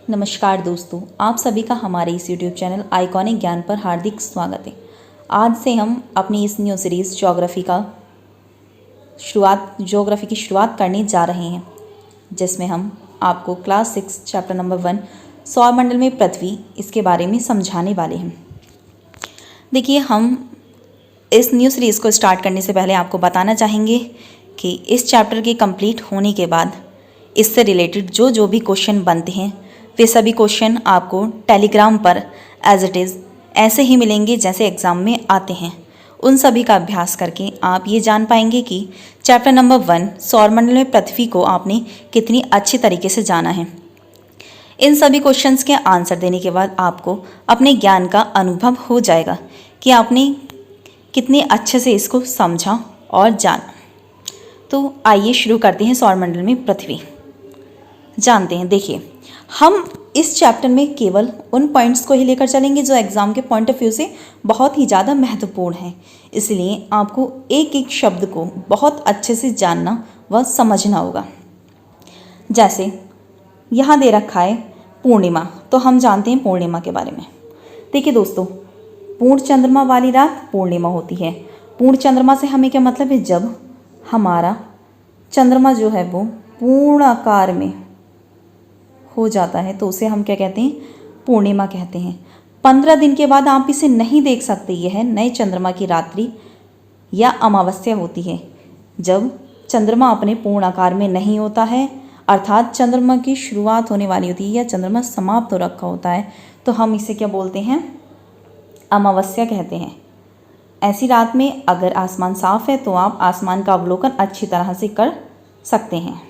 नमस्कार दोस्तों, आप सभी का हमारे इस YouTube चैनल आइकॉनिक ज्ञान पर हार्दिक स्वागत है। आज से हम अपनी इस न्यू सीरीज़ ज्योग्राफी की शुरुआत करने जा रहे हैं, जिसमें हम आपको क्लास 6 चैप्टर नंबर 1 सौरमंडल में पृथ्वी इसके बारे में समझाने वाले हैं। देखिए, हम इस न्यू सीरीज़ को स्टार्ट करने से पहले आपको बताना चाहेंगे कि इस चैप्टर के कंप्लीट होने के बाद इससे रिलेटेड जो भी क्वेश्चन बनते हैं वे सभी क्वेश्चन आपको टेलीग्राम पर एज इट इज़ ऐसे ही मिलेंगे जैसे एग्ज़ाम में आते हैं। उन सभी का अभ्यास करके आप ये जान पाएंगे कि चैप्टर नंबर 1 सौरमंडल में पृथ्वी को आपने कितनी अच्छी तरीके से जाना है। इन सभी क्वेश्चंस के आंसर देने के बाद आपको अपने ज्ञान का अनुभव हो जाएगा कि आपने कितने अच्छे से इसको समझा और जाना। तो आइए शुरू करते हैं सौरमंडल में पृथ्वी जानते हैं। देखिए, हम इस चैप्टर में केवल उन पॉइंट्स को ही लेकर चलेंगे जो एग्ज़ाम के पॉइंट ऑफ व्यू से बहुत ही ज़्यादा महत्वपूर्ण है। इसलिए आपको एक एक शब्द को बहुत अच्छे से जानना व समझना होगा। जैसे यहाँ दे रखा है पूर्णिमा, तो हम जानते हैं पूर्णिमा के बारे में। देखिए दोस्तों, पूर्ण चंद्रमा वाली रात पूर्णिमा होती है। पूर्ण चंद्रमा से हमें क्या मतलब है? जब हमारा चंद्रमा जो है वो पूर्ण आकार में हो जाता है तो उसे हम क्या कहते हैं? पूर्णिमा कहते हैं। 15 दिन के बाद आप इसे नहीं देख सकते। यह नए चंद्रमा की रात्रि या अमावस्या होती है, जब चंद्रमा अपने पूर्ण आकार में नहीं होता है, अर्थात चंद्रमा की शुरुआत होने वाली होती है या चंद्रमा समाप्त हो रखा होता है, तो हम इसे क्या बोलते हैं? अमावस्या कहते हैं। ऐसी रात में अगर आसमान साफ है तो आप आसमान का अवलोकन अच्छी तरह से कर सकते हैं।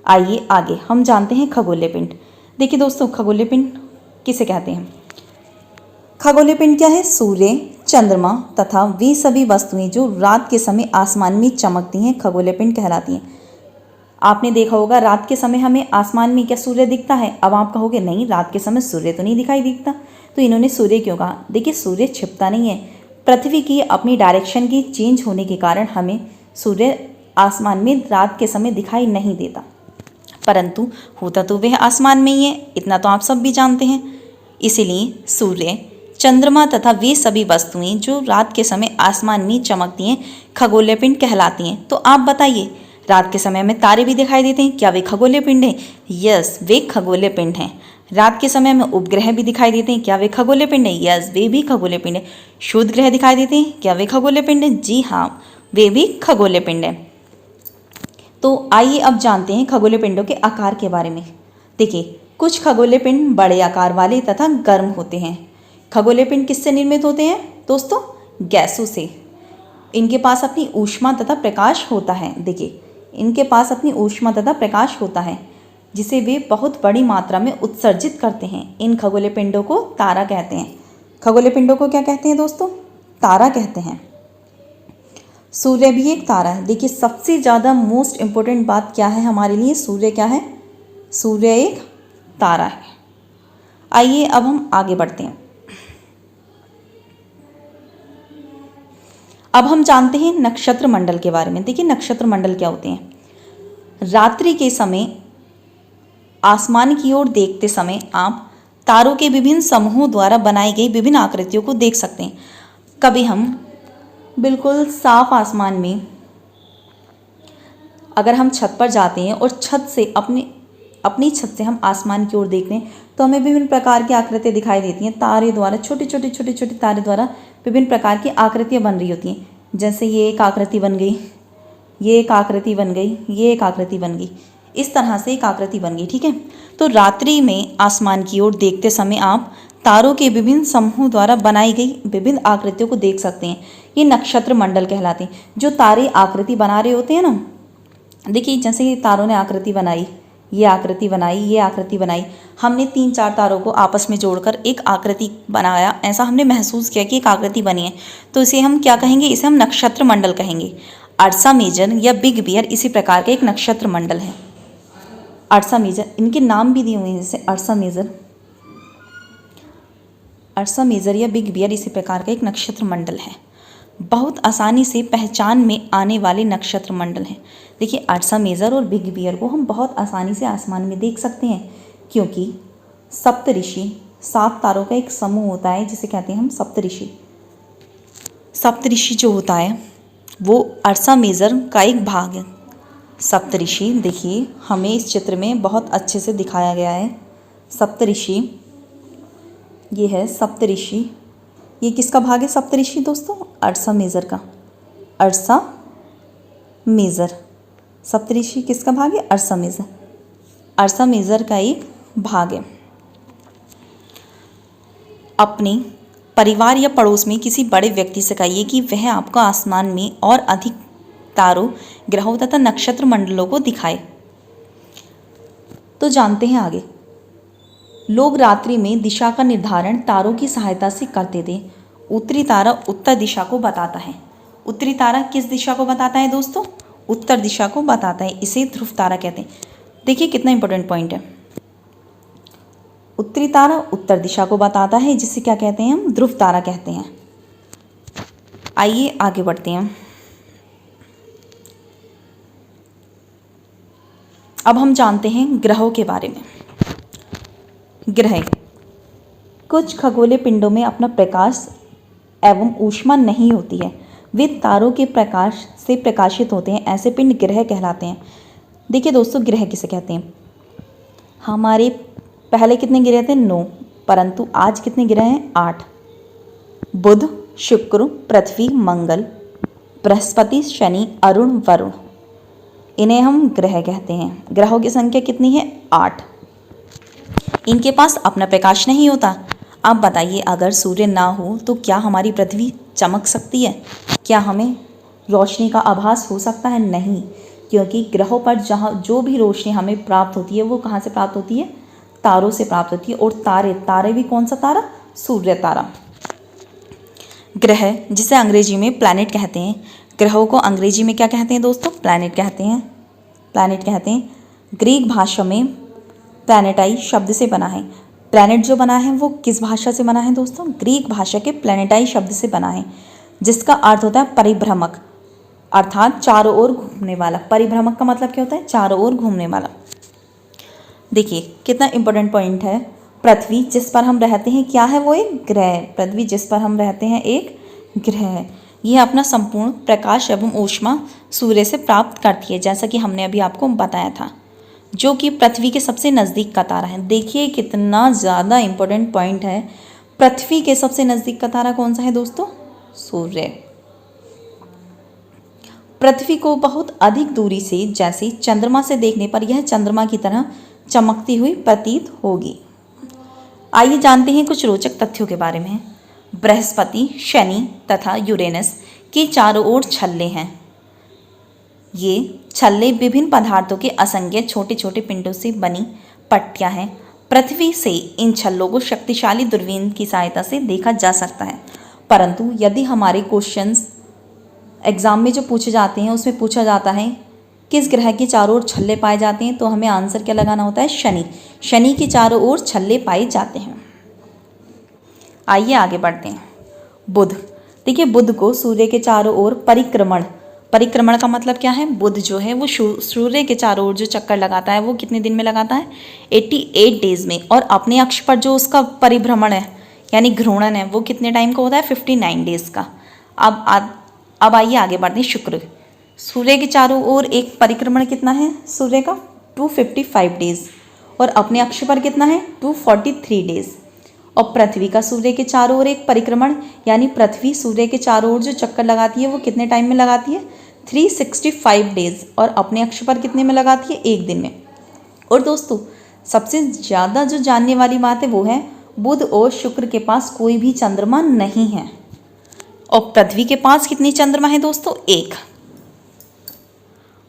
आइए आगे हम जानते हैं खगोलीय पिंड। देखिए दोस्तों, खगोलीय पिंड किसे कहते हैं? खगोलीय पिंड क्या है? सूर्य, चंद्रमा तथा वे सभी वस्तुएं जो रात के समय आसमान में चमकती हैं खगोलीय पिंड कहलाती हैं। आपने देखा होगा रात के समय हमें आसमान में क्या सूर्य दिखता है? अब आप कहोगे नहीं, रात के समय सूर्य तो नहीं दिखाई दिखता, तो इन्होंने सूर्य क्यों कहा? देखिए, सूर्य छिपता नहीं है। पृथ्वी की अपनी डायरेक्शन की चेंज होने के कारण हमें सूर्य आसमान में रात के समय दिखाई नहीं देता, परंतु होता तो वह आसमान में ही है, इतना तो आप सब भी जानते हैं। इसीलिए सूर्य, चंद्रमा तथा वे सभी वस्तुएं जो रात के समय आसमान में चमकती हैं खगोलीय पिंड कहलाती हैं। तो आप बताइए, रात के समय हमें तारे भी दिखाई देते हैं, क्या वे खगोलीय पिंड हैं? यस, वे खगोलीय पिंड हैं। रात के समय हमें उपग्रह भी दिखाई देते हैं, क्या वे खगोलीय पिंड हैं? यस, वे भी खगोलीय पिंड हैं। शुद्ध ग्रह दिखाई देते हैं, क्या वे खगोलीय पिंड हैं? जी हाँ, वे भी खगोलीय पिंड हैं। तो आइए अब जानते हैं खगोलीय पिंडों के आकार के बारे में। देखिए, कुछ खगोलीय पिंड बड़े आकार वाले तथा गर्म होते हैं। खगोलीय पिंड किससे निर्मित होते हैं दोस्तों? गैसों से। इनके पास अपनी ऊष्मा तथा प्रकाश होता है। देखिए, इनके पास अपनी ऊष्मा तथा प्रकाश होता है, जिसे वे बहुत बड़ी मात्रा में उत्सर्जित करते हैं। इन खगोलीय पिंडों को तारा कहते हैं। खगोलीय पिंडों को क्या कहते हैं दोस्तों? तारा कहते हैं। सूर्य भी एक तारा है। देखिए, सबसे ज़्यादा मोस्ट इम्पोर्टेंट बात क्या है हमारे लिए? सूर्य क्या है? सूर्य एक तारा है। आइए अब हम आगे बढ़ते हैं। अब हम जानते हैं नक्षत्र मंडल के बारे में। देखिए, नक्षत्र मंडल क्या होते हैं? रात्रि के समय आसमान की ओर देखते समय आप तारों के विभिन्न समूहों द्वारा बनाई गई विभिन्न आकृतियों को देख सकते हैं। कभी हम बिल्कुल साफ आसमान में अगर हम छत पर जाते हैं और छत से अपनी छत से हम आसमान की ओर देखते हैं तो हमें विभिन्न प्रकार की आकृतियाँ दिखाई देती हैं। तारे द्वारा छोटे छोटे तारे द्वारा विभिन्न प्रकार की आकृतियाँ बन रही होती हैं। जैसे ये एक आकृति बन गई, ये एक आकृति बन गई, ये एक आकृति बन गई, इस तरह से एक आकृति बन गई। ठीक है, तो रात्रि में आसमान की ओर देखते समय आप तारों के विभिन्न समूहों द्वारा बनाई गई विभिन्न आकृतियों को देख सकते हैं। ये नक्षत्र मंडल कहलाते हैं। जो तारे आकृति बना रहे होते हैं ना, देखिए जैसे ये तारों ने आकृति बनाई, ये आकृति बनाई, ये आकृति बनाई, हमने 3-4 तारों को आपस में जोड़कर एक आकृति बनाया, ऐसा हमने महसूस किया कि एक आकृति बनी है, तो इसे हम क्या कहेंगे? इसे हम नक्षत्र मंडल कहेंगे। अर्सा मेजर या बिग बियर इसी प्रकार का एक नक्षत्र मंडल है। अर्सा मेजर, इनके नाम भी दिए हुए हैं, जैसे अर्सा मेजर या बिग बियर इसी प्रकार का एक नक्षत्र मंडल है। बहुत आसानी से पहचान में आने वाले नक्षत्र मंडल हैं। देखिए, अर्सा मेजर और बिग बियर को हम बहुत आसानी से आसमान में देख सकते हैं, क्योंकि सप्तऋषि 7 तारों का एक समूह होता है जिसे कहते हैं हम सप्तऋषि। सप्तऋषि जो होता है वो अर्सा मेजर का एक भाग है। सप्तऋषि देखिए हमें इस चित्र में बहुत अच्छे से दिखाया गया है। सप्तऋषि ये है सप्तऋषि, ये किसका भाग है सप्तऋषि दोस्तों? अर्सा मेजर का। अर्सा मेजर, सप्तऋषि किसका भाग है? अर्सा मेजर। अर्सा मेजर का एक भाग है। अपने परिवार या पड़ोस में किसी बड़े व्यक्ति से कहिए कि वह आपको आसमान में और अधिक तारों, ग्रहों तथा नक्षत्र मंडलों को दिखाए। तो जानते हैं आगे। लोग रात्रि में दिशा का निर्धारण तारों की सहायता से करते थे। उत्तरी तारा उत्तर दिशा को बताता है। उत्तरी तारा किस दिशा को बताता है दोस्तों? उत्तर दिशा को बताता है। इसे ध्रुव तारा कहते हैं। देखिए कितना इंपॉर्टेंट पॉइंट है। उत्तरी तारा उत्तर दिशा को बताता है, जिसे क्या कहते हैं हम? ध्रुव तारा कहते हैं। आइए आगे बढ़ते हैं। अब हम जानते हैं ग्रहों के बारे में। ग्रह कुछ खगोलीय पिंडों में अपना प्रकाश एवं ऊष्मा नहीं होती है, वे तारों के प्रकाश से प्रकाशित होते हैं। ऐसे पिंड ग्रह कहलाते हैं। देखिए दोस्तों ग्रह किसे कहते हैं? हमारे पहले कितने ग्रह थे? 9, परंतु आज कितने ग्रह हैं? 8। बुध, शुक्र, पृथ्वी, मंगल, बृहस्पति, शनि, अरुण, वरुण, इन्हें हम ग्रह कहते हैं। ग्रहों की संख्या कितनी है? 8। इनके पास अपना प्रकाश नहीं होता। आप बताइए अगर सूर्य ना हो तो क्या हमारी पृथ्वी चमक सकती है? क्या हमें रोशनी का आभास हो सकता है? नहीं, क्योंकि ग्रहों पर जहाँ जो भी रोशनी हमें प्राप्त होती है वो कहाँ से प्राप्त होती है? तारों से प्राप्त होती है। और तारे भी कौन सा तारा? सूर्य तारा। ग्रह जिसे अंग्रेजी में प्लैनेट कहते हैं। ग्रहों को अंग्रेजी में क्या कहते हैं दोस्तों? प्लैनेट कहते हैं। प्लैनेट कहते हैं। ग्रीक भाषा में प्लैनेटाई शब्द से बना है। प्लैनेट जो बना है वो किस भाषा से बना है दोस्तों? ग्रीक भाषा के प्लैनेटाई शब्द से बना है, जिसका अर्थ होता है परिभ्रमक, अर्थात चारों ओर घूमने वाला। परिभ्रमक का मतलब क्या होता है? चारों ओर घूमने वाला। देखिए कितना इंपॉर्टेंट पॉइंट है। पृथ्वी जिस पर हम रहते हैं क्या है? वो एक ग्रह। पृथ्वी जिस पर हम रहते हैं एक ग्रह है। यह अपना संपूर्ण प्रकाश एवं ऊष्मा सूर्य से प्राप्त करती है, जैसा कि हमने अभी आपको बताया था, जो कि पृथ्वी के सबसे नज़दीक का तारा है। देखिए कितना ज़्यादा इंपॉर्टेंट पॉइंट है। पृथ्वी के सबसे नज़दीक का तारा कौन सा है दोस्तों? सूर्य। पृथ्वी को बहुत अधिक दूरी से जैसे चंद्रमा से देखने पर यह चंद्रमा की तरह चमकती हुई प्रतीत होगी। आइए जानते हैं कुछ रोचक तथ्यों के बारे में। बृहस्पति, शनि तथा यूरेनस के चारों ओर छल्ले हैं। ये छल्ले विभिन्न पदार्थों के असंख्य छोटे छोटे पिंडों से बनी पट्टियां हैं। पृथ्वी से इन छल्लों को शक्तिशाली दूरबीन की सहायता से देखा जा सकता है, परंतु यदि हमारे क्वेश्चंस एग्जाम में जो पूछे जाते हैं उसमें पूछा जाता है किस ग्रह के चारों ओर छल्ले पाए जाते हैं, तो हमें आंसर क्या लगाना होता है? शनि। शनि के चारों ओर छल्ले पाए जाते हैं। आइए आगे बढ़ते हैं। बुध। देखिए बुध को सूर्य के चारों ओर परिक्रमण का मतलब क्या है? बुध जो है वो सूर्य के चारों ओर जो चक्कर लगाता है वो कितने दिन में लगाता है? 88 डेज में। और अपने अक्ष पर जो उसका परिभ्रमण है यानी घूर्णन है वो कितने टाइम का होता है? 59 डेज का। अब आइए आगे बढ़ते हैं। शुक्र। सूर्य के चारों ओर एक परिक्रमण कितना है सूर्य का? 255 डेज। और अपने अक्ष पर कितना है? 243 डेज। और पृथ्वी का सूर्य के चारों ओर एक परिक्रमण यानी पृथ्वी सूर्य के चारों ओर जो चक्कर लगाती है वो कितने टाइम में लगाती है? 365 डेज। और अपने अक्ष पर कितने में लगाती है? 1 दिन में। और दोस्तों सबसे ज़्यादा जो जानने वाली बात है वो है बुध और शुक्र के पास कोई भी चंद्रमा नहीं है। और पृथ्वी के पास कितनी चंद्रमा है दोस्तों? 1।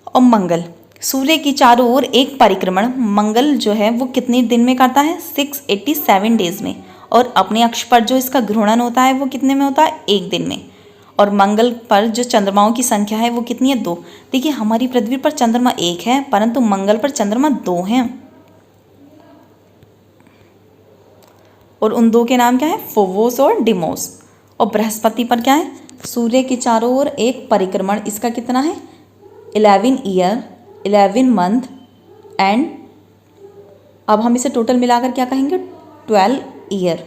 और मंगल। सूर्य की चारों ओर एक परिक्रमण मंगल जो है वो कितने दिन में करता है? 687 डेज में। और अपने अक्ष पर जो इसका घूर्णन होता है वो कितने में होता है? 1 दिन में। और मंगल पर जो चंद्रमाओं की संख्या है वो कितनी है? 2। देखिए हमारी पृथ्वी पर चंद्रमा 1 है, परंतु मंगल पर चंद्रमा 2 हैं। और उन 2 के नाम क्या है? फोवोस और डिमोस। और बृहस्पति पर क्या है? सूर्य के चारों ओर एक परिक्रमण, इसका कितना है? 11 ईयर, 11 मंथ एंड अब हम इसे टोटल मिलाकर क्या कहेंगे? 12 ईयर।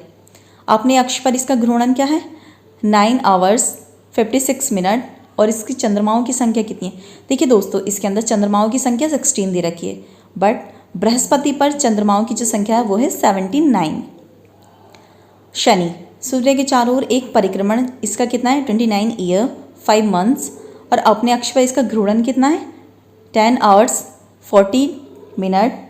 अपने अक्ष पर इसका घूर्णन क्या है? 9 आवर्स 56 मिनट। और इसकी चंद्रमाओं की संख्या कितनी है? देखिए दोस्तों, इसके अंदर चंद्रमाओं की संख्या 16 दे रखी है, बट बृहस्पति पर चंद्रमाओं की जो संख्या है वो है 79। शनि, सूर्य के चारों ओर एक परिक्रमण, इसका कितना है? 29 ईयर 5 मंथ्स। और अपने अक्ष पर इसका घूर्णन कितना है? 10 आवर्स 40 मिनट।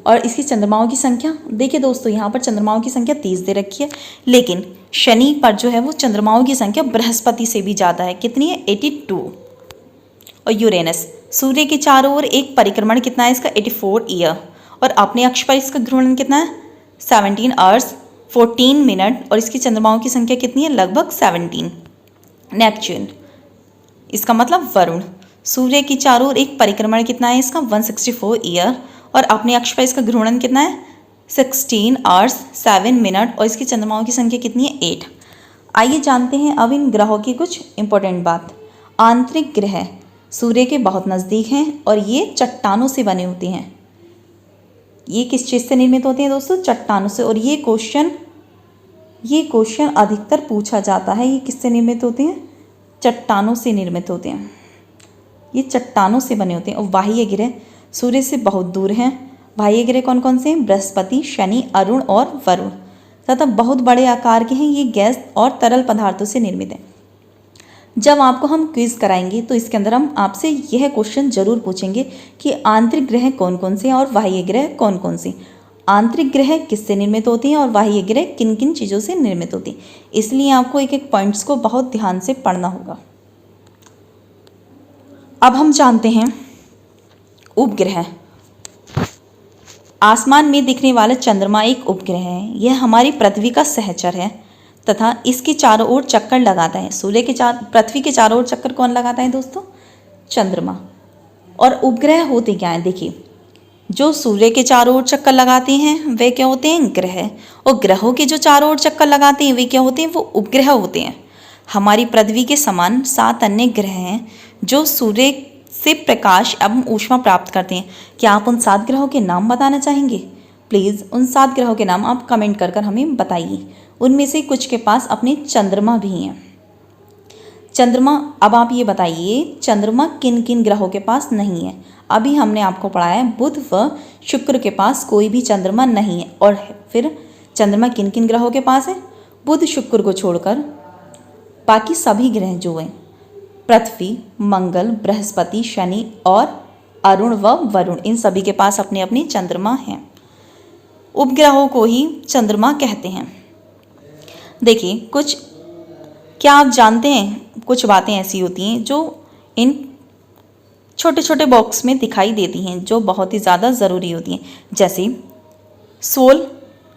और इसकी चंद्रमाओं की संख्या, देखिए दोस्तों यहाँ पर चंद्रमाओं की संख्या 30 दे रखी है, लेकिन शनि पर जो है वो चंद्रमाओं की संख्या बृहस्पति से भी ज़्यादा है। कितनी है? 82। और यूरेनस, सूर्य के चारों ओर एक परिक्रमण कितना है इसका? 84 ईयर। और अपने अक्ष पर इसका घूर्णन कितना है? 17 आवर्स 14 मिनट। और इसकी चंद्रमाओं की संख्या कितनी है? लगभग 17। नेपच्यून, इसका मतलब वरुण, सूर्य की चारों ओर एक परिक्रमण कितना है इसका? 164 ईयर। और अपने अक्ष पर इसका घूर्णन कितना है? 16 आवर्स 7 मिनट। और इसकी चंद्रमाओं की संख्या कितनी है? 8। आइए जानते हैं अब इन ग्रहों की कुछ इंपॉर्टेंट बात। आंतरिक ग्रह सूर्य के बहुत नज़दीक हैं और ये चट्टानों से बने होते हैं। ये किस चीज़ से निर्मित होते हैं दोस्तों? चट्टानों से। और ये क्वेश्चन अधिकतर पूछा जाता है, ये किससे निर्मित होते हैं? चट्टानों से निर्मित होते हैं। ये चट्टानों से बने होते हैं। और बाह्य ग्रह सूर्य से बहुत दूर हैं। बाह्य ग्रह कौन कौन से हैं? बृहस्पति, शनि, अरुण और वरुण। तथा बहुत बड़े आकार के हैं। ये गैस और तरल पदार्थों से निर्मित हैं। जब आपको हम क्विज कराएंगे तो इसके अंदर हम आपसे यह क्वेश्चन जरूर पूछेंगे कि आंतरिक ग्रह कौन कौन से हैं और बाह्य ग्रह कौन कौन से। आंतरिक ग्रह किससे निर्मित होती हैं और बाह्य ग्रह किन किन चीज़ों से निर्मित होती हैं। इसलिए आपको एक एक पॉइंट्स को बहुत ध्यान से पढ़ना होगा। अब हम जानते हैं उपग्रह। आसमान में दिखने वाला चंद्रमा एक उपग्रह है। यह हमारी पृथ्वी का सहचर है तथा इसके चारों ओर चक्कर लगाता है। पृथ्वी के चारों ओर चक्कर कौन लगाता है दोस्तों? चंद्रमा। और उपग्रह होते क्या हैं? देखिए, जो सूर्य के चारों ओर चक्कर लगाते हैं वे क्या होते हैं? ग्रह। और ग्रहों के जो चारों ओर चक्कर लगाते हैं वे क्या होते हैं? वो उपग्रह होते हैं। हमारी पृथ्वी के समान 7 अन्य ग्रह हैं जो सूर्य से प्रकाश एवं ऊष्मा प्राप्त करते हैं। क्या आप उन 7 ग्रहों के नाम बताना चाहेंगे? प्लीज़ उन 7 ग्रहों के नाम आप कमेंट कर हमें बताइए। उनमें से कुछ के पास अपने चंद्रमा भी हैं। चंद्रमा, अब आप ये बताइए चंद्रमा किन किन ग्रहों के पास नहीं है? अभी हमने आपको पढ़ाया है बुध व शुक्र के पास कोई भी चंद्रमा नहीं है। और फिर चंद्रमा किन किन ग्रहों के पास है? बुध शुक्र को छोड़कर बाकी सभी ग्रह जो हैं पृथ्वी, मंगल, बृहस्पति, शनि और अरुण व वरुण, इन सभी के पास अपने अपने चंद्रमा हैं। उपग्रहों को ही चंद्रमा कहते हैं। देखिए, क्या आप जानते हैं कुछ बातें ऐसी होती हैं जो इन छोटे छोटे बॉक्स में दिखाई देती हैं जो बहुत ही ज़्यादा ज़रूरी होती हैं। जैसे सोल,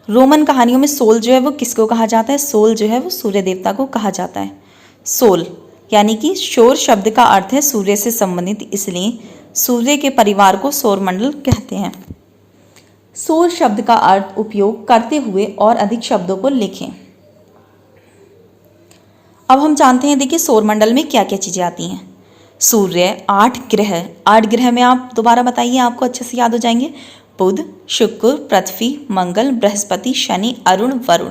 रोमन कहानियों में सोल जो है वो किसको कहा जाता है? सोल जो है वो सूर्य देवता को कहा जाता है। सोल यानी कि सौर शब्द का अर्थ है सूर्य से संबंधित, इसलिए सूर्य के परिवार को सौरमंडल कहते हैं। सौर शब्द का अर्थ उपयोग करते हुए और अधिक शब्दों को लिखें। अब हम जानते हैं, देखिए सौरमंडल में क्या क्या चीज़ें आती हैं। सूर्य, 8 ग्रह में आप दोबारा बताइए, आपको अच्छे से याद हो जाएंगे। बुध, शुक्र, पृथ्वी, मंगल, बृहस्पति, शनि, अरुण, वरुण।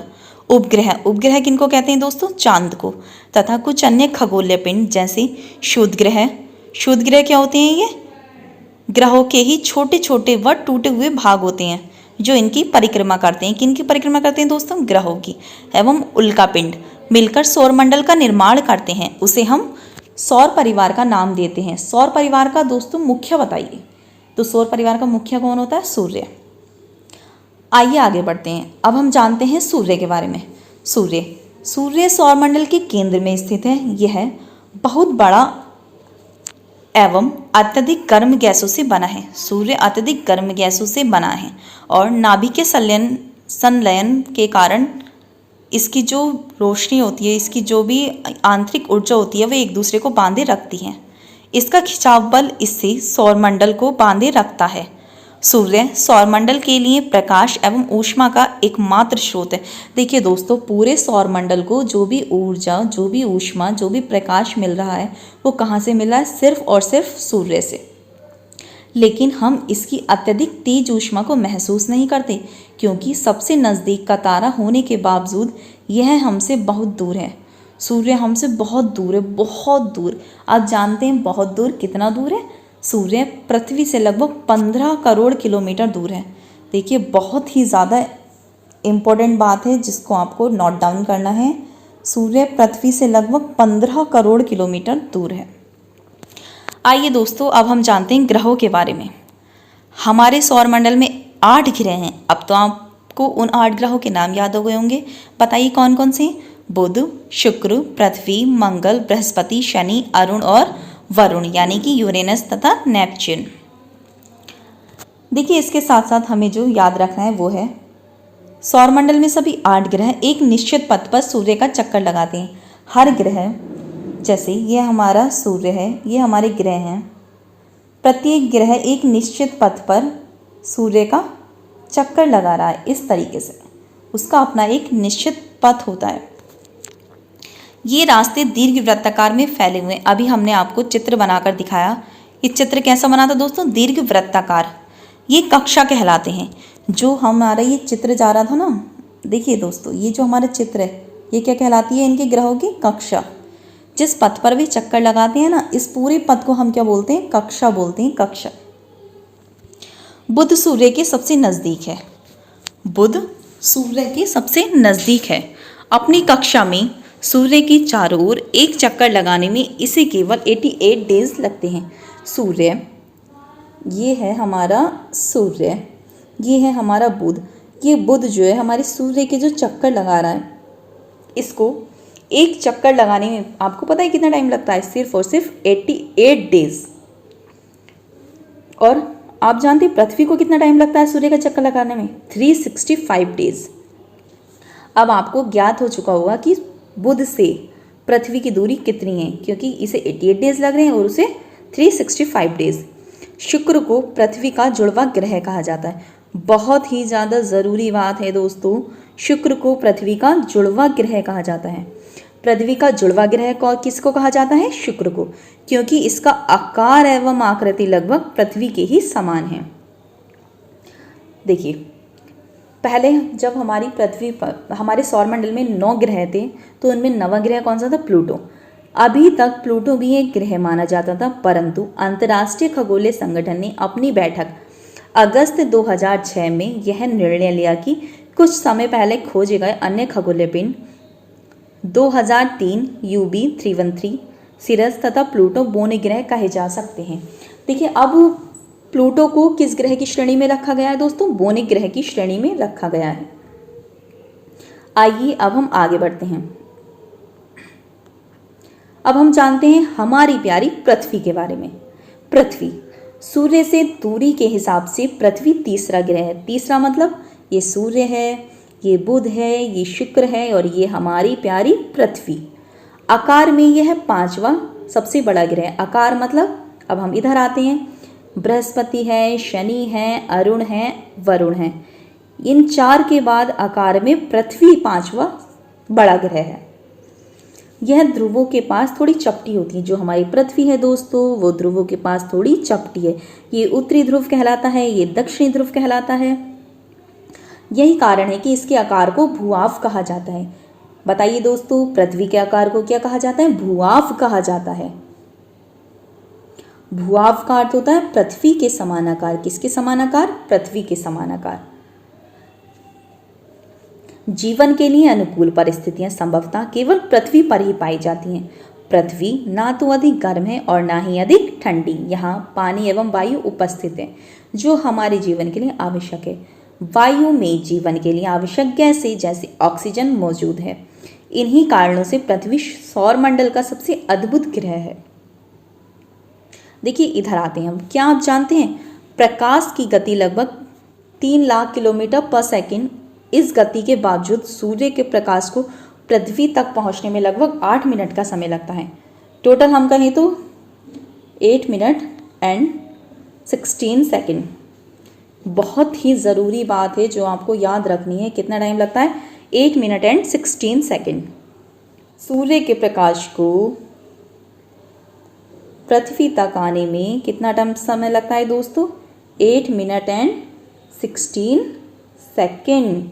उपग्रह किनको कहते हैं दोस्तों? चांद को। तथा कुछ अन्य खगोलीय पिंड जैसे शुद्ध ग्रह क्या होते हैं? ये ग्रहों के ही छोटे छोटे व टूटे हुए भाग होते हैं जो इनकी परिक्रमा करते हैं। किनकी परिक्रमा करते हैं दोस्तों? ग्रहों की। एवं उल्का पिंड मिलकर सौरमंडल का निर्माण करते हैं। उसे हम सौर परिवार का नाम देते हैं। सौर परिवार का दोस्तों मुख्य बताइए। तो सौर परिवार का मुख्य कौन होता है? सूर्य। आइए आगे बढ़ते हैं। अब हम जानते हैं सूर्य के बारे में। सूर्य सौरमंडल के केंद्र में स्थित है। यह बहुत बड़ा एवं अत्यधिक गर्म गैसों से बना है। सूर्य अत्यधिक गर्म गैसों से बना है और नाभिक के संलयन के कारण इसकी जो रोशनी होती है, इसकी जो भी आंतरिक ऊर्जा होती है, वह एक दूसरे को बांधे रखती है। इसका खिंचाव बल इससे सौरमंडल को बांधे रखता है। सूर्य सौरमंडल के लिए प्रकाश एवं ऊष्मा का एकमात्र स्रोत है। देखिए दोस्तों, पूरे सौरमंडल को जो भी ऊर्जा, जो भी ऊष्मा, जो भी प्रकाश मिल रहा है वो कहाँ से मिल रहा है? सिर्फ और सिर्फ सूर्य से। लेकिन हम इसकी अत्यधिक तेज ऊष्मा को महसूस नहीं करते, क्योंकि सबसे नज़दीक का तारा होने के बावजूद यह हमसे बहुत दूर है। सूर्य हमसे बहुत दूर है, बहुत दूर। आप जानते हैं बहुत दूर कितना दूर है? सूर्य पृथ्वी से लगभग 15 करोड़ किलोमीटर दूर है। देखिए, बहुत ही ज़्यादा इम्पोर्टेंट बात है जिसको आपको नोट डाउन करना है। सूर्य पृथ्वी से लगभग 15 करोड़ किलोमीटर दूर है। आइए दोस्तों, अब हम जानते हैं ग्रहों के बारे में। हमारे सौरमंडल में 8 ग्रह हैं। अब तो आपको उन 8 ग्रहों के नाम याद हो गए होंगे। बताइए कौन कौन से? बुध, शुक्र, पृथ्वी, मंगल, बृहस्पति, शनि, अरुण और वरुण, यानी कि यूरेनस तथा नेपच्यून। देखिए, इसके साथ साथ हमें जो याद रखना है वो है, सौरमंडल में सभी 8 ग्रह एक निश्चित पथ पर सूर्य का चक्कर लगाते हैं। हर ग्रह, जैसे ये हमारा सूर्य है, ये हमारे ग्रह हैं, प्रत्येक ग्रह एक निश्चित पथ पर सूर्य का चक्कर लगा रहा है। इस तरीके से उसका अपना एक निश्चित पथ होता है। ये रास्ते दीर्घ वृत्ताकार में फैले हुए हैं। अभी हमने आपको चित्र बनाकर दिखाया। ये चित्र कैसा बना था दोस्तों? दीर्घ वृत्ताकार। ये कक्षा कहलाते हैं। जो हमारा ये चित्र जा रहा था ना, देखिए दोस्तों, ये जो हमारा चित्र है, ये क्या कहलाती है? इनके ग्रहों की कक्षा। जिस पथ पर वे चक्कर लगाते हैं ना, इस पूरे पथ को हम क्या बोलते हैं? कक्षा बोलते हैं, कक्षा। बुध सूर्य के सबसे नज़दीक है। बुध सूर्य के सबसे नज़दीक है। अपनी कक्षा में सूर्य की चारों ओर एक चक्कर लगाने में इसे केवल 88 डेज लगते हैं। सूर्य, ये है हमारा सूर्य, ये है हमारा बुध। ये बुध जो है हमारे सूर्य के जो चक्कर लगा रहा है, इसको एक चक्कर लगाने में आपको पता है कितना टाइम लगता है? सिर्फ और सिर्फ 88 डेज। और आप जानते हैं पृथ्वी को कितना टाइम लगता है सूर्य का चक्कर लगाने में? 365 डेज। अब आपको ज्ञात हो चुका होगा कि बुध से पृथ्वी की दूरी कितनी है, क्योंकि इसे 88 डेज लग रहे हैं और उसे 365 डेज। शुक्र को पृथ्वी का जुड़वा ग्रह कहा जाता है। बहुत ही ज़्यादा ज़रूरी बात है दोस्तों, शुक्र को पृथ्वी का जुड़वा ग्रह कहा जाता है। पृथ्वी का जुड़वा ग्रह को किसको कहा जाता है? शुक्र को, क्योंकि इसका आकार एवं आकृति लगभग पृथ्वी के ही समान है। देखिए, पहले जब हमारी पृथ्वी पर, हमारे सौरमंडल में 9 ग्रह थे, तो उनमें 9वां ग्रह कौन सा था? प्लूटो। अभी तक प्लूटो भी एक ग्रह माना जाता था, परंतु अंतर्राष्ट्रीय खगोलीय संगठन ने अपनी बैठक अगस्त 2006 में यह निर्णय लिया कि कुछ समय पहले खोजे गए अन्य खगोलीय पिंड 2003 UB 313 सिरस तथा प्लूटो बोने ग्रह कहे जा सकते हैं। देखिए, अब प्लूटो को किस ग्रह की श्रेणी में रखा गया है दोस्तों? बोने ग्रह की श्रेणी में रखा गया है। आइए अब हम आगे बढ़ते हैं। अब हम जानते हैं हमारी प्यारी पृथ्वी के बारे में। पृथ्वी, सूर्य से दूरी के हिसाब से पृथ्वी तीसरा ग्रह है। तीसरा मतलब ये सूर्य है, ये बुध है, ये शुक्र है और ये हमारी प्यारी पृथ्वी। आकार में यह 5वां सबसे बड़ा ग्रह। आकार मतलब, अब हम इधर आते हैं, बृहस्पति है, शनि है, अरुण है, वरुण है। इन 4 के बाद आकार में पृथ्वी 5वां बड़ा ग्रह है। यह ध्रुवों के पास थोड़ी चपटी होती है। जो हमारी पृथ्वी है दोस्तों, वो ध्रुवों के पास थोड़ी चपटी है। ये उत्तरी ध्रुव कहलाता है, ये दक्षिणी ध्रुव कहलाता है। यही कारण है कि इसके आकार को भूआव कहा जाता है। बताइए दोस्तों, पृथ्वी के आकार को क्या कहा जाता है? भूआव कहा जाता है। भूआव का अर्थ होता है पृथ्वी के समान आकार। किसके समान आकार? पृथ्वी के समान आकार। जीवन के लिए अनुकूल परिस्थितियां संभवतः केवल पृथ्वी पर ही पाई जाती हैं। पृथ्वी ना तो अधिक गर्म है और ना ही अधिक ठंडी। यहाँ पानी एवं वायु उपस्थित है जो हमारे जीवन के लिए आवश्यक है। वायु में जीवन के लिए आवश्यक गैसें जैसे ऑक्सीजन मौजूद है। इन्हीं कारणों से पृथ्वी सौरमंडल का सबसे अद्भुत ग्रह है। देखिए, इधर आते हैं हम। क्या आप जानते हैं प्रकाश की गति लगभग 3 लाख किलोमीटर पर सेकंड। इस गति के बावजूद सूर्य के प्रकाश को पृथ्वी तक पहुंचने में लगभग 8 मिनट का समय लगता है। टोटल हम कहें तो 8 मिनट एंड 16 सेकंड। बहुत ही ज़रूरी बात है जो आपको याद रखनी है। कितना टाइम लगता है? 8 मिनट एंड 16 सेकंड। सूर्य के प्रकाश को पृथ्वी तक आने में कितना टाइम समय लगता है दोस्तों? 8 मिनट एंड 16 सेकेंड।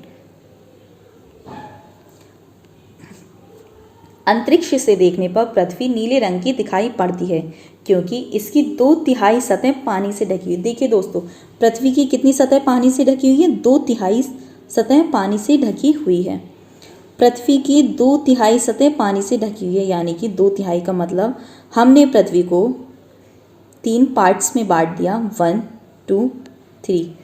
अंतरिक्ष से देखने पर पृथ्वी नीले रंग की दिखाई पड़ती है क्योंकि इसकी 2/3 सतह पानी से ढकी हुई। देखिए दोस्तों, पृथ्वी की कितनी सतह पानी से ढकी हुई है? 2/3 सतह पानी से ढकी हुई है। पृथ्वी की 2/3 सतह पानी से ढकी हुई है, यानी कि 2/3 का मतलब हमने पृथ्वी को 3 पार्ट्स में बांट दिया, 1 2 3।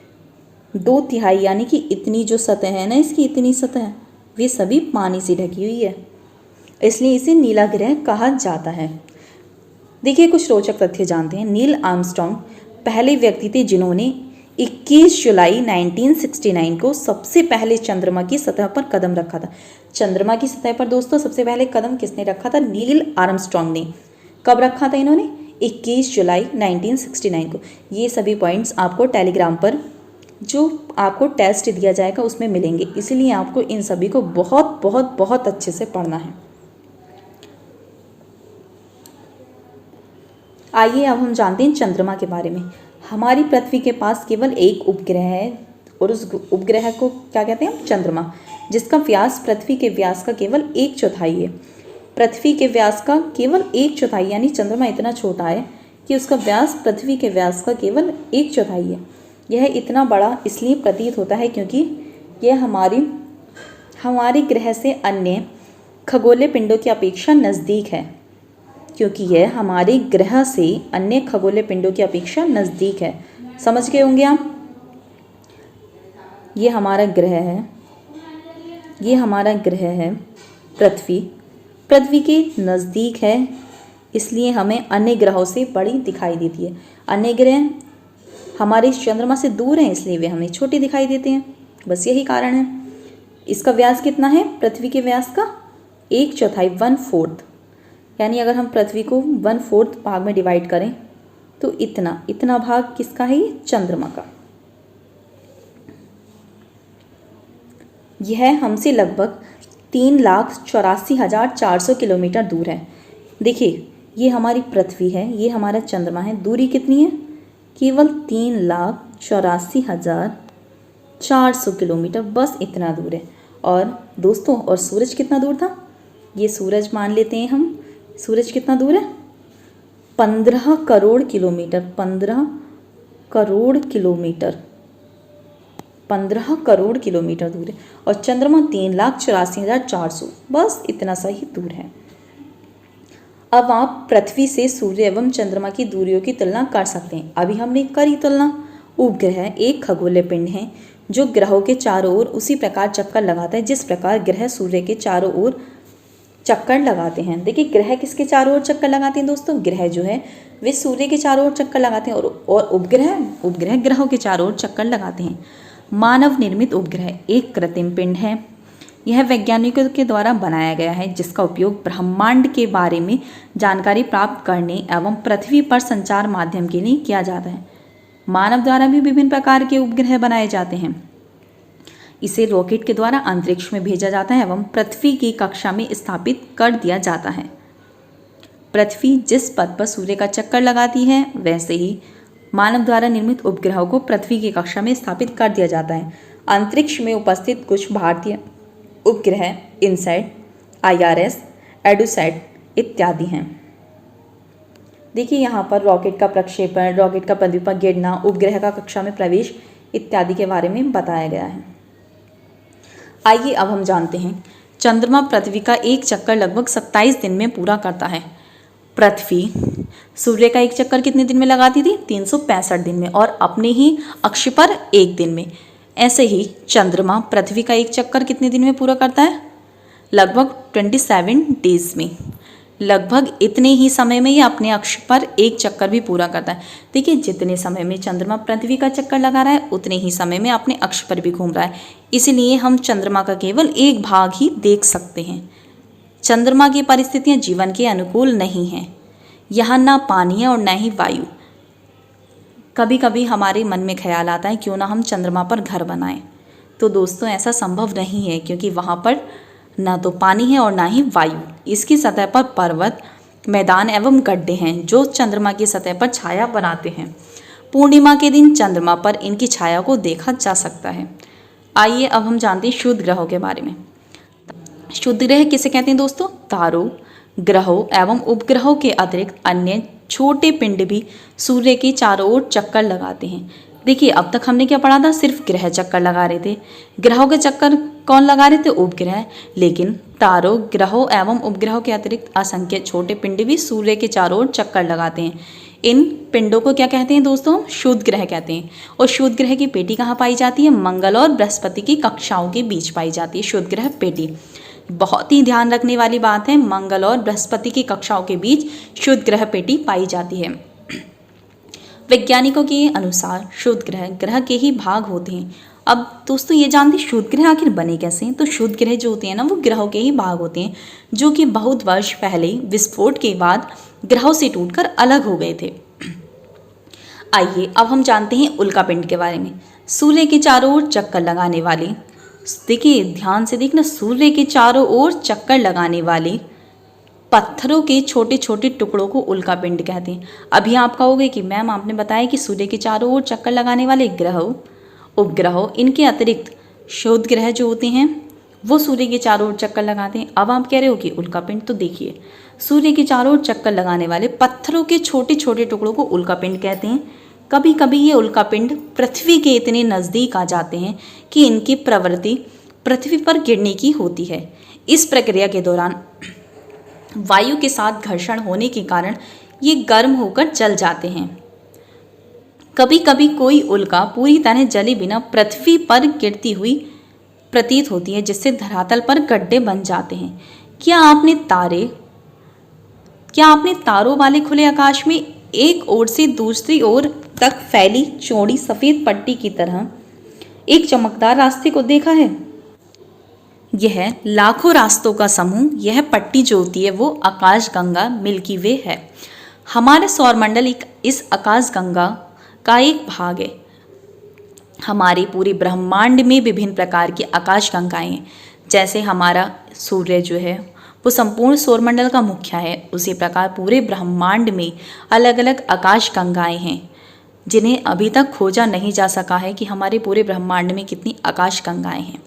2/3 यानी कि इतनी जो सतह है ना, इसकी इतनी सतह, वे सभी पानी से ढकी हुई है, इसलिए इसे नीला ग्रह कहा जाता है। देखिए कुछ रोचक तथ्य जानते हैं। नील आर्मस्ट्रॉन्ग पहले व्यक्ति थे जिन्होंने 21 जुलाई 1969 को सबसे पहले चंद्रमा की सतह पर कदम रखा था। चंद्रमा की सतह पर दोस्तों सबसे पहले कदम किसने रखा था? नील आर्मस्ट्रॉन्ग ने। कब रखा था इन्होंने? 21 जुलाई 1969 को। ये सभी पॉइंट्स आपको टेलीग्राम पर जो आपको टेस्ट दिया जाएगा उसमें मिलेंगे, इसलिए आपको इन सभी को बहुत बहुत बहुत अच्छे से पढ़ना है। आइए अब हम जानते हैं चंद्रमा के बारे में। हमारी पृथ्वी के पास केवल एक उपग्रह है और उस उपग्रह को क्या कहते हैं? चंद्रमा, जिसका व्यास पृथ्वी के व्यास का केवल 1/4 है। पृथ्वी के व्यास का केवल 1/4, यानी चंद्रमा इतना छोटा है कि उसका व्यास पृथ्वी के व्यास का केवल 1/4 है। यह इतना बड़ा इसलिए प्रतीत होता है क्योंकि यह हमारे ग्रह से अन्य खगोलीय पिंडों की अपेक्षा नज़दीक है, क्योंकि यह हमारे ग्रह से अन्य खगोलीय पिंडों की अपेक्षा नज़दीक है। समझ गए होंगे आप? ये हमारा ग्रह है, ये हमारा ग्रह है पृथ्वी। पृथ्वी के नज़दीक है, इसलिए हमें अन्य ग्रहों से बड़ी दिखाई देती है। अन्य ग्रह हमारे चंद्रमा से दूर हैं, इसलिए वे हमें छोटे दिखाई देते हैं, बस यही कारण है। इसका व्यास कितना है? पृथ्वी के व्यास का 1/4, 1/4, यानी अगर हम पृथ्वी को 1/4 भाग में डिवाइड करें तो इतना भाग किसका है? ये चंद्रमा का। यह हमसे लगभग 3,84,400 किलोमीटर दूर है। देखिए ये हमारी पृथ्वी है, ये हमारा चंद्रमा है। दूरी कितनी है? केवल 3,84,400 किलोमीटर, बस इतना दूर है। और दोस्तों, और सूरज कितना दूर था? ये सूरज मान लेते हैं हम। सूरज कितना दूर है? 15 crore kilometre. 15 crore kilometre, 15 crore kilometre दूर है। और चंद्रमा 3,84,400, बस इतना सा ही दूर है। अब आप पृथ्वी से सूर्य एवं चंद्रमा की दूरियों की तुलना कर सकते हैं। अभी हमने करी तुलना। उपग्रह एक खगोलीय पिंड है जो ग्रहों के चारों ओर उसी प्रकार चक्कर लगाता है जिस प्रकार ग्रह सूर्य के चारों ओर चक्कर लगाते हैं। देखिए ग्रह किसके चारों ओर चक्कर लगाते हैं दोस्तों? ग्रह जो है वे सूर्य के चारों ओर चक्कर लगाते हैं और उपग्रह ग्रहों के चारों ओर चक्कर लगाते हैं। मानव निर्मित उपग्रह एक कृत्रिम पिंड है। यह वैज्ञानिकों के द्वारा बनाया गया है जिसका उपयोग ब्रह्मांड के बारे में जानकारी प्राप्त करने एवं पृथ्वी पर संचार माध्यम के लिए किया जाता है। मानव द्वारा भी विभिन्न प्रकार के उपग्रह बनाए जाते हैं। इसे रॉकेट के द्वारा अंतरिक्ष में भेजा जाता है एवं पृथ्वी की कक्षा में स्थापित कर दिया जाता है। पृथ्वी जिस पथ पर सूर्य का चक्कर लगाती है, वैसे ही मानव द्वारा निर्मित उपग्रहों को पृथ्वी की कक्षा में स्थापित कर दिया जाता है। अंतरिक्ष में उपस्थित कुछ भारतीय उपग्रह इनसैट, IRS, एडुसैट इत्यादि हैं। देखिए यहाँ पर रॉकेट का प्रक्षेपण, रॉकेट का पृथ्वी पर गिरना, उपग्रह का कक्षा में प्रवेश इत्यादि के बारे में बताया गया है। आइए अब हम जानते हैं चंद्रमा पृथ्वी का एक चक्कर लगभग 27 दिन में पूरा करता है। पृथ्वी सूर्य का एक चक्कर कितने दिन में लगाती थी? 365 दिन में, और अपने ही अक्ष पर 1 दिन में। ऐसे ही चंद्रमा पृथ्वी का एक चक्कर कितने दिन में पूरा करता है? लगभग 27 डेज में। लगभग इतने ही समय में ये अपने अक्ष पर एक चक्कर भी पूरा करता है। देखिए जितने समय में चंद्रमा पृथ्वी का चक्कर लगा रहा है उतने ही समय में अपने अक्ष पर भी घूम रहा है। इसलिए हम चंद्रमा का केवल एक भाग ही देख सकते हैं। चंद्रमा की परिस्थितियां जीवन के अनुकूल नहीं हैं। यहाँ ना पानी है और ना ही वायु। कभी कभी हमारे मन में ख्याल आता है क्यों ना हम चंद्रमा पर घर बनाएं, तो दोस्तों ऐसा संभव नहीं है क्योंकि वहाँ पर ना तो पानी है और ना ही वायु। इसकी सतह पर पर्वत मैदान एवं गड्ढे हैं जो चंद्रमा की सतह पर छाया बनाते हैं। पूर्णिमा के दिन चंद्रमा पर इनकी छाया को देखा जा सकता है। आइए अब हम जानते हैं शुद्ध ग्रहों के बारे में। शुद्ध ग्रह किसे कहते हैं दोस्तों? तारों, ग्रहों एवं उपग्रहों के अतिरिक्त अन्य छोटे पिंड भी सूर्य के चारों ओर चक्कर लगाते हैं। देखिए, अब तक हमने क्या पढ़ा था? सिर्फ ग्रह चक्कर लगा रहे थे। ग्रहों के चक्कर कौन लगा रहे थे? उपग्रह। लेकिन तारों, ग्रहों एवं उपग्रहों के अतिरिक्त असंख्य छोटे पिंड भी सूर्य के चारों ओर चक्कर लगाते हैं। इन पिंडों को क्या कहते हैं दोस्तों? शुद्ध ग्रह कहते हैं। और शुद्ध ग्रह की पेटी कहाँ पाई जाती है? मंगल और बृहस्पति की कक्षाओं के बीच पाई जाती है शुद्ध ग्रह पेटी। बहुत ही ध्यान रखने वाली बात है, मंगल और बृहस्पति की कक्षाओं के बीच शुद्ध ग्रह पेटी पाई जाती है। वैज्ञानिकों के अनुसार शुद्ध ग्रह ग्रह के ही भाग होते हैं। अब दोस्तों ये जानते हैं शुद्ध ग्रह आखिर बने कैसे हैं? तो शुद्ध ग्रह जो होते हैं ना, वो ग्रहों के ही भाग होते हैं जो कि बहुत वर्ष पहले विस्फोट के बाद ग्रहों से टूटकर अलग हो गए थे। आइए अब हम जानते हैं उल्कापिंड के बारे में। सूर्य के चारों ओर चक्कर लगाने वाले, देखिए ध्यान से देखना, सूर्य के चारों ओर चक्कर लगाने वाले पत्थरों के छोटे छोटे टुकड़ों को उल्कापिंड कहते हैं। अभी आप कहोगे कि मैम आपने बताया कि सूर्य के चारों ओर चक्कर लगाने वाले ग्रहों, उपग्रहों, इनके अतिरिक्त शुद्ध ग्रह जो होते हैं वो सूर्य के चारों ओर चक्कर लगाते हैं। अब आप कह रहे हो कि उल्कापिंड, तो देखिए सूर्य के चारों ओर चक्कर लगाने वाले पत्थरों के छोटे छोटे टुकड़ों को उल्कापिंड कहते हैं। कभी कभी ये उल्कापिंड पृथ्वी के इतने नज़दीक आ जाते हैं कि इनकी प्रवृत्ति पृथ्वी पर गिरने की होती है। इस प्रक्रिया के दौरान वायु के साथ घर्षण होने के कारण ये गर्म होकर जल जाते हैं। कभी कभी कोई उल्का पूरी तरह जले बिना पृथ्वी पर गिरती हुई प्रतीत होती है, जिससे धरातल पर गड्ढे बन जाते हैं। क्या आपने तारों वाले खुले आकाश में एक ओर से दूसरी ओर तक फैली चौड़ी सफ़ेद पट्टी की तरह एक चमकदार रास्ते को देखा है? यह लाखों रास्तों का समूह, यह पट्टी जो होती है वो आकाशगंगा मिल्की वे है। हमारे सौरमंडल इस आकाशगंगा का एक भाग है। हमारे पूरे ब्रह्मांड में विभिन्न प्रकार की आकाशगंगाएं हैं। जैसे हमारा सूर्य जो है वो संपूर्ण सौरमंडल का मुख्य है, उसी प्रकार पूरे ब्रह्मांड में अलग अलग आकाशगंगाएं हैं जिन्हें अभी तक खोजा नहीं जा सका है कि हमारे पूरे ब्रह्मांड में कितनी आकाशगंगाएं हैं।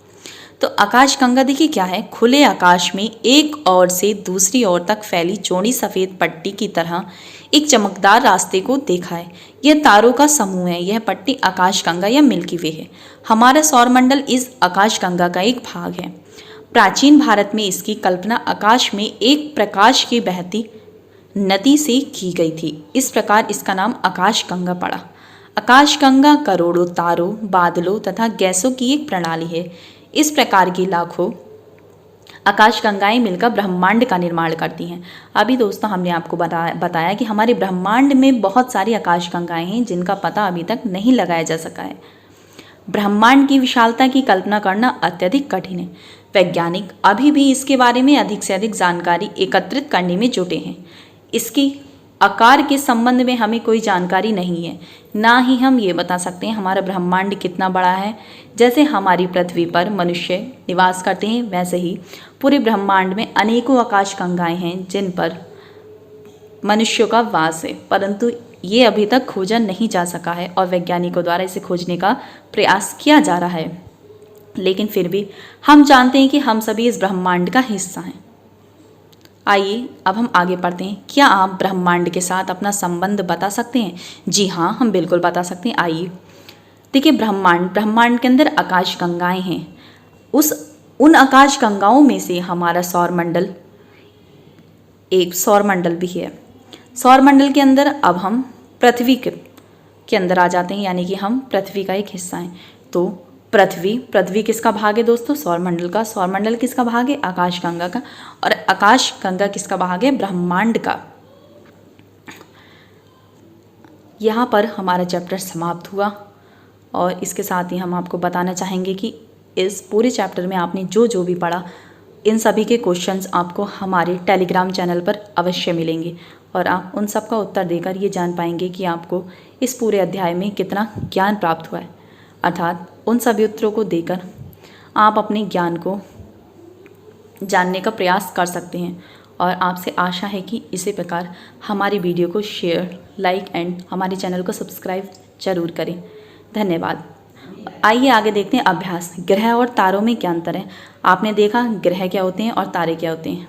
तो आकाशगंगा देखिए क्या है? खुले आकाश में एक ओर से दूसरी ओर तक फैली चौड़ी सफ़ेद पट्टी की तरह एक चमकदार रास्ते को देखा है। यह तारों का समूह है। यह पट्टी आकाशगंगा या मिल्की वे है। हमारा सौरमंडल इस आकाशगंगा का एक भाग है। प्राचीन भारत में इसकी कल्पना आकाश में एक प्रकाश की बहती नदी से की गई थी। इस प्रकार इसका नाम आकाशगंगा पड़ा। आकाशगंगा करोड़ों तारों, बादलों तथा गैसों की एक प्रणाली है। इस प्रकार की लाखों आकाशगंगाएं मिलकर ब्रह्मांड का निर्माण करती हैं। अभी दोस्तों हमने आपको बताया कि हमारे ब्रह्मांड में बहुत सारी आकाशगंगाएं हैं जिनका पता अभी तक नहीं लगाया जा सका है। ब्रह्मांड की विशालता की कल्पना करना अत्यधिक कठिन है। वैज्ञानिक अभी भी इसके बारे में अधिक से अधिक जानकारी एकत्रित करने में जुटे हैं। इसकी आकार के संबंध में हमें कोई जानकारी नहीं है, ना ही हम ये बता सकते हैं हमारा ब्रह्मांड कितना बड़ा है। जैसे हमारी पृथ्वी पर मनुष्य निवास करते हैं, वैसे ही पूरे ब्रह्मांड में अनेकों आकाशगंगाएं हैं जिन पर मनुष्यों का वास है, परंतु ये अभी तक खोजा नहीं जा सका है और वैज्ञानिकों द्वारा इसे खोजने का प्रयास किया जा रहा है। लेकिन फिर भी हम जानते हैं कि हम सभी इस ब्रह्मांड का हिस्सा हैं। आइए अब हम आगे पढ़ते हैं। क्या आप ब्रह्मांड के साथ अपना संबंध बता सकते हैं? जी हाँ, हम बिल्कुल बता सकते हैं। आइए देखिए, ब्रह्मांड के अंदर आकाशगंगाएं हैं। उन आकाशगंगाओं में से हमारा सौरमंडल एक सौरमंडल भी है। सौरमंडल के अंदर अब हम पृथ्वी के अंदर आ जाते हैं, यानी कि हम पृथ्वी का एक हिस्सा हैं। तो पृथ्वी किसका भाग है दोस्तों? सौरमंडल का। सौरमंडल किसका भाग है? आकाशगंगा का। और आकाशगंगा किसका भाग है? ब्रह्मांड का। यहाँ पर हमारा चैप्टर समाप्त हुआ और इसके साथ ही हम आपको बताना चाहेंगे कि इस पूरे चैप्टर में आपने जो जो भी पढ़ा, इन सभी के क्वेश्चंस आपको हमारे टेलीग्राम चैनल पर अवश्य मिलेंगे और आप उन सब का उत्तर देकर ये जान पाएंगे कि आपको इस पूरे अध्याय में कितना ज्ञान प्राप्त हुआ है। अर्थात उन सभी उत्तरों को देकर आप अपने ज्ञान को जानने का प्रयास कर सकते हैं और आपसे आशा है कि इसी प्रकार हमारी वीडियो को शेयर, लाइक एंड हमारे चैनल को सब्सक्राइब जरूर करें। धन्यवाद। आइए आगे देखते हैं अभ्यास। ग्रह और तारों में क्या अंतर है? आपने देखा ग्रह क्या होते हैं और तारे क्या होते हैं।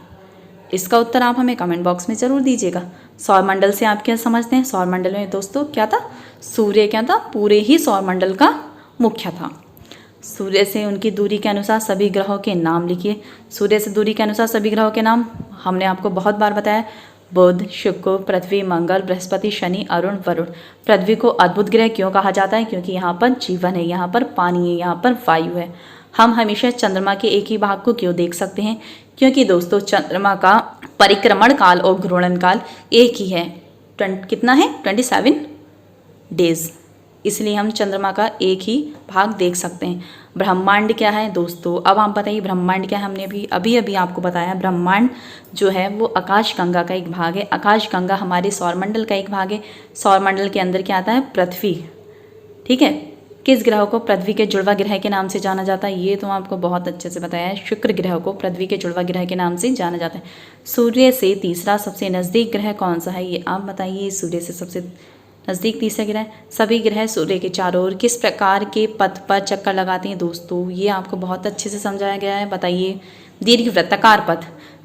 इसका उत्तर आप हमें कमेंट बॉक्स में ज़रूर दीजिएगा। सौरमंडल से आप क्या समझते हैं? सौरमंडल में दोस्तों क्या था? सूर्य क्या था? पूरे ही सौरमंडल का मुख्य था। सूर्य से उनकी दूरी के अनुसार सभी ग्रहों के नाम लिखिए। सूर्य से दूरी के अनुसार सभी ग्रहों के नाम हमने आपको बहुत बार बताया। बुध, शुक्र, पृथ्वी, मंगल, बृहस्पति, शनि, अरुण, वरुण। पृथ्वी को अद्भुत ग्रह क्यों कहा जाता है? क्योंकि यहाँ पर जीवन है, यहाँ पर पानी है, यहाँ पर वायु है। हम हमेशा चंद्रमा के एक ही भाग को क्यों देख सकते हैं? क्योंकि दोस्तों चंद्रमा का परिक्रमण काल और घूर्णन काल एक ही है। कितना है? 27 डेज। इसलिए हम चंद्रमा का एक ही भाग देख सकते हैं। ब्रह्मांड क्या है दोस्तों? अब आप बताइए ब्रह्मांड क्या है? हमने अभी आपको बताया। ब्रह्मांड जो है वो आकाशगंगा का एक भाग है। आकाशगंगा हमारे सौरमंडल का एक भाग है। सौरमंडल के अंदर क्या आता है? पृथ्वी। ठीक है। किस ग्रह को पृथ्वी के जुड़वा ग्रह के नाम से जाना जाता है? ये तो आपको बहुत अच्छे से बताया है। शुक्र ग्रह को पृथ्वी के जुड़वा ग्रह के नाम से जाना जाता है। सूर्य से तीसरा सबसे नज़दीक ग्रह कौन सा है? ये आप बताइए। सूर्य से सबसे नज़दीक तीसरा ग्रह। सभी ग्रह सूर्य के चारों ओर किस प्रकार के पथ पर चक्कर लगाते हैं दोस्तों? ये आपको बहुत अच्छे से समझाया गया है। बताइए। दीर्घवृत्ताकार पथ।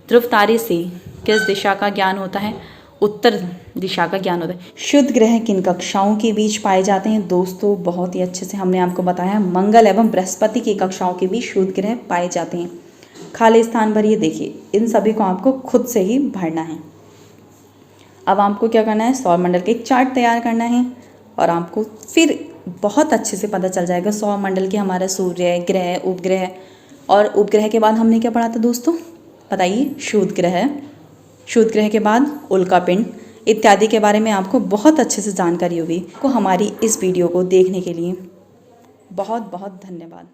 ध्रुव तारे से किस दिशा का ज्ञान होता है? उत्तर दिशा का ज्ञान होता है। शुद्ध ग्रह किन कक्षाओं के बीच पाए जाते हैं दोस्तों? बहुत ही अच्छे से हमने आपको बताया। मंगल एवं बृहस्पति की कक्षाओं के बीच शुद्ध ग्रह पाए जाते हैं। खाली स्थान भरिए। देखिए इन सभी को आपको खुद से ही भरना है। अब आपको क्या करना है? सौरमंडल के एक चार्ट तैयार करना है और आपको फिर बहुत अच्छे से पता चल जाएगा सौरमंडल के हमारा सूर्य, ग्रह, उपग्रह और उपग्रह के बाद हमने क्या पढ़ा था दोस्तों? बताइए। शुद्ध ग्रह, शुद्ध ग्रह के बाद उल्कापिंड इत्यादि के बारे में आपको बहुत अच्छे से जानकारी होगी। को हमारी इस वीडियो को देखने के लिए बहुत बहुत धन्यवाद।